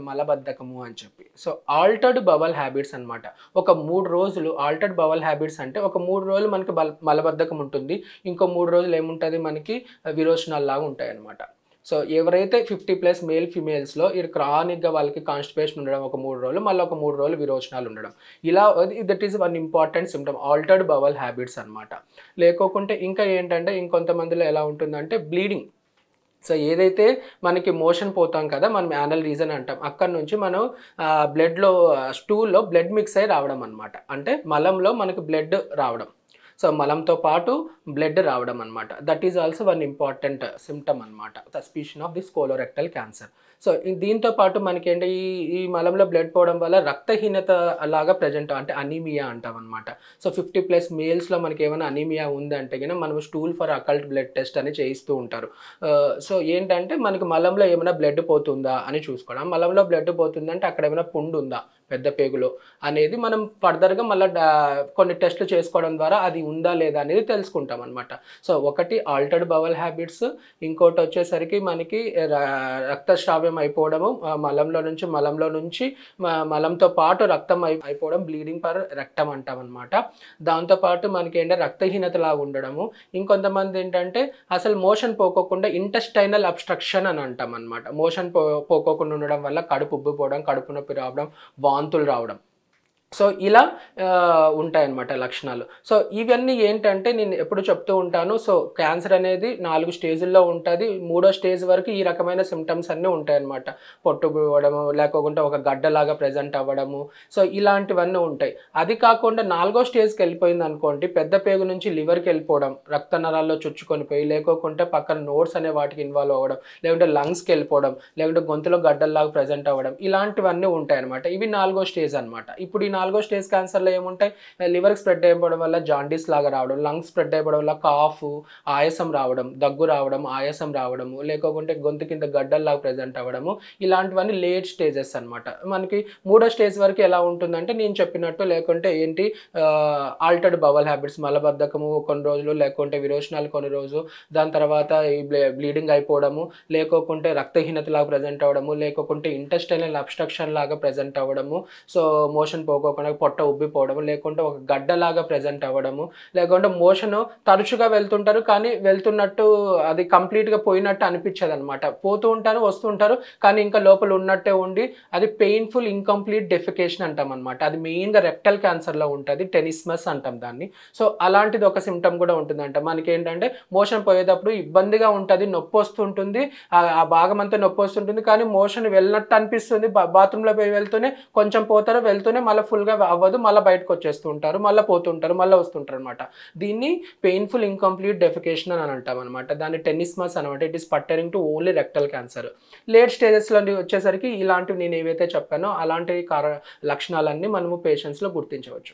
మలబద్ధకము అని చెప్పి. So altered bowel habits అనమాట. ఒక 3 రోజులు ఆల్టర్డ్ బవల్ హ్యాబిట్స్ అంటే ఒక 3 రోజులు మనకి మలబద్ధకం ఉంటుంది. ఇంకో 3 రోజులు ఏముంటది మనకి విరోచనాల్లాగా ఉంటాయన్నమాట. సో ఎవరైతే 50+ మేల్ ఫిమేల్స్‌లో ఇది క్రానిక్‌గా వాళ్ళకి కాన్‌స్టిపేషన్ ఉండడం ఒక 3 రోజులు, మళ్ళీ ఒక 3 రోజులు విరోచనాలు ఉండడం. ఇలా that is one important symptom altered bowel habits అనమాట. లేకోకుంటే ఇంకా ఏంటంటే ఇంకొంతమందిలో ఎలా ఉంటుందంటే బ్లీడింగ్. సో ఏదైతే మనకి మోషన్ పోతాం కదా మనం యానల్ రీజన్ అంటాం. అక్కడి నుంచి మనం బ్లడ్‌లో స్టూల్‌లో బ్లడ్ మిక్స్ అయ్యి రావడం అనమాట. అంటే మలంలో మనకి బ్లడ్ రావడం. సో మలంతో పాటు బ్లడ్ రావడం అనమాట. That is also one important symptom అనమాట. Suspicion of this colorectal cancer. So దీంతో పాటు మనకేంటి ఈ మలంలో బ్లడ్ పోవడం వల్ల రక్తహీనత లాగా ప్రెజెంట్ అంటే అనీమియా అంటాం అనమాట. సో 50+ మేల్స్‌లో మనకి ఏమైనా అనీమియా ఉందంటే గిన మనం stool for occult blood test అని చేయిస్తూ ఉంటారు. సో ఏంటంటే మనకి మలంలో ఏమైనా బ్లడ్ పోతుందా అని చూసుకోవడం. మలంలో బ్లడ్ పోతుందంటే అక్కడ ఏమైనా పుండు ఉందా పెద్ద పేగులో అనేది మనం ఫర్దర్‌గా మళ్ళీ కొన్ని టెస్టులు చేసుకోవడం ద్వారా అది ఉందా లేదా అనేది తెలుసుకుంటాం అనమాట. సో ఒకటి ఆల్టర్డ్ బవల్ హ్యాబిట్స్, ఇంకోటి వచ్చేసరికి మనకి రక్తస్రావం అయిపోవడము, మలంలో నుంచి మలంతో పాటు రక్తం అయిపోవడం, బ్లీడింగ్ పర్ రెక్టమ్ అంటాం అనమాట. దాంతోపాటు మనకి ఏంటంటే రక్తహీనత లాగా ఉండడము. ఇంకొంతమంది ఏంటంటే అసలు మోషన్ పోకోకుండా ఇంటెస్టైనల్ అబ్స్ట్రక్షన్ అని అంటాం అనమాట. మోషన్ పోకోకుండా ఉండడం వల్ల కడుపు ఉబ్బిపోవడం, కడుపు నొప్పి రావడం, వాంతులు రావడం. సో ఇలా ఉంటాయన్నమాట లక్షణాలు. సో ఇవన్నీ ఏంటంటే నేను ఎప్పుడు చెప్తూ ఉంటాను. సో క్యాన్సర్ అనేది 4 స్టేజుల్లో ఉంటుంది. 3వ స్టేజ్ వరకు ఈ రకమైన సిమ్టమ్స్ అన్నీ ఉంటాయన్నమాట. పొట్టు పోవడము, లేకోకుండా ఒక గడ్డలాగా ప్రెజెంట్ అవ్వడము. సో ఇలాంటివన్నీ ఉంటాయి. అది కాకుండా 4వ స్టేజ్కి వెళ్ళిపోయింది అనుకోండి, పెద్ద పేగు నుంచి లివర్కి వెళ్ళిపోవడం, రక్త నరాల్లో చుచ్చుకొని పోయి, లేకోకుంటే పక్కన నోట్స్ అనే వాటికి ఇన్వాల్వ్ అవ్వడం, లేకుంటే లంగ్స్కి వెళ్ళిపోవడం, లేకుంటే గొంతులో గడ్డల్లాగా ప్రెజెంట్ అవ్వడం, ఇలాంటివన్నీ ఉంటాయన్నమాట. ఇవి 4వ స్టేజ్ అనమాట. ఇప్పుడు ఈ 4వ స్టేజ్ క్యాన్సర్లో ఏముంటాయి, లివర్కి స్ప్రెడ్ అయిపోవడం వల్ల జాండీస్ లాగా రావడం, లంగ్స్ స్ప్రెడ్ అయిపోవడం వల్ల కాఫ్, ఆయాసం రావడం, దగ్గు రావడం, ఆయాసం రావడము, లేకపోతే గొంతు కింద గడ్డల్లాగా ప్రెజెంట్ అవ్వడము, ఇలాంటివన్నీ లేట్ స్టేజెస్ అనమాట. మనకి 3వ స్టేజ్ వరకు ఎలా ఉంటుందంటే నేను చెప్పినట్టు, లేకుంటే ఏంటి ఆల్టర్డ్ బవల్ హ్యాబిట్స్, మలబద్ధకము కొన్ని రోజులు, లేకుంటే విరోచనాలు కొన్ని రోజులు, దాని తర్వాత ఈ బ్లీడింగ్ అయిపోవడము, లేకోకుంటే రక్తహీనత లాగా ప్రెజెంట్ అవ్వడము, లేకోకుంటే ఇంటెస్టైనల్ అబ్స్ట్రక్షన్ లాగా ప్రెజెంట్ అవ్వడము, సో మోషన్ పోకోకుండా పొట్ట ఉబ్బిపోవడము, లేకుంటే ఒక గడ్డలాగా ప్రెజెంట్ అవ్వడము, లేకుంటే మోషన్ తరచుగా వెళ్తుంటారు కానీ వెళ్తున్నట్టు అది కంప్లీట్గా పోయినట్టు అనిపించదు అనమాట. పోతూ ఉంటారు, వస్తుంటారు, కానీ ఇంకా లోపల ఉన్నట్టే ఉండి అది పెయిన్ఫుల్ ఇన్కంప్లీట్ డెఫికేషన్ అంటాం అనమాట. అది మెయిన్గా రెక్టల్ క్యాన్సర్లో ఉంటుంది, టెనిస్మస్ అంటాం దాన్ని. సో అలాంటిది ఒక సిమ్టమ్ కూడా ఉంటుందంట. మనకి ఏంటంటే మోషన్ పోయేటప్పుడు ఇబ్బందిగా ఉంటుంది, నొప్పి వస్తుంటుంది, ఆ భాగం అంతా నొప్పి వస్తుంటుంది, కానీ మోషన్ వెళ్ళినట్టు అనిపిస్తుంది. బాత్రూంలో పోయి వెళ్తూనే కొంచెం పోతారు, వెళ్తూనే మళ్ళీ ఫుల్గా అవ్వదు, మళ్ళీ బయటకు వచ్చేస్తూ ఉంటారు, మళ్ళీ పోతుంటారు, మళ్ళీ వస్తుంటారు అనమాట. దీన్ని పెయిన్ఫుల్ ఇన్కంప్లీట్ డెఫికేషన్ అని అంటాం అనమాట. దాన్ని టెనిస్మస్ అనమాట. It is pertaining to only rectal cancer. Late స్టేజెస్లో వచ్చేసరికి ఇలాంటివి నేను ఏవైతే చెప్పానో అలాంటి లక్షణాలన్నీ మనము పేషెంట్స్లో గుర్తించవచ్చు.